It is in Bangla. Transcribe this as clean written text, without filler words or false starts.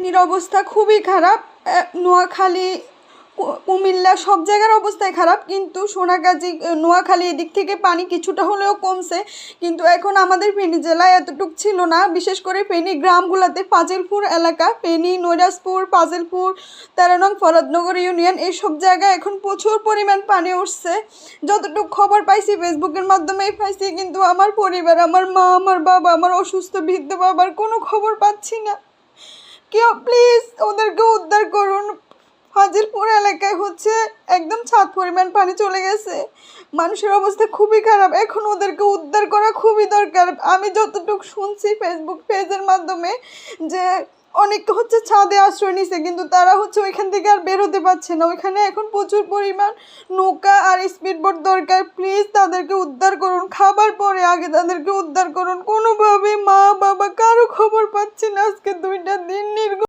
পানির অবস্থা খুবই খারাপ। নোয়াখালী, কুমিল্লা সব জায়গার অবস্থাই খারাপ, কিন্তু সোনাগাজী, নোয়াখালী এদিক থেকে পানি কিছুটা হলেও কমছে। কিন্তু এখন আমাদের ফেনী জেলায় এতটুক ছিল না, বিশেষ করে ফেনী গ্রামগুলোতে, ফাজিলপুর এলাকা, ফেনী, নৈরাজপুর, ফাজিলপুর, 13 নং ফরদনগর ইউনিয়ন, এইসব জায়গায় এখন প্রচুর পরিমাণ পানি উঠছে। যতটুকু খবর পাইছি ফেসবুকের মাধ্যমেই পাইছি, কিন্তু আমার পরিবার, আমার মা, আমার বাবা, আমার অসুস্থ বৃদ্ধ বাবার কোনো খবর পাচ্ছি না। কেউ প্লিজ ওদেরকে উদ্ধার করুন। ফাজিলপুর এলাকায় একদম ছাদ পরিমাণ পানি চলে গেছে, মানুষের অবস্থা খুবই খারাপ। এখন ওদেরকে উদ্ধার করা খুবই দরকার। আমি যতটুকু শুনছি ফেসবুক পেজের মাধ্যমে যে অনেকে ছাদে আশ্রয় নিছে, কিন্তু তারা ওইখান থেকে আর বের হতে পারছে না। ওইখানে এখন প্রচুর পরিমাণ নৌকা আর স্পিডবোট দরকার। প্লিজ তাদেরকে উদ্ধার করুন, খাবার পরে আগে তাদেরকে উদ্ধার করুন। কোনোভাবে মা বাবা কারো খবর পাচ্ছি না। আজকে 2টা দিন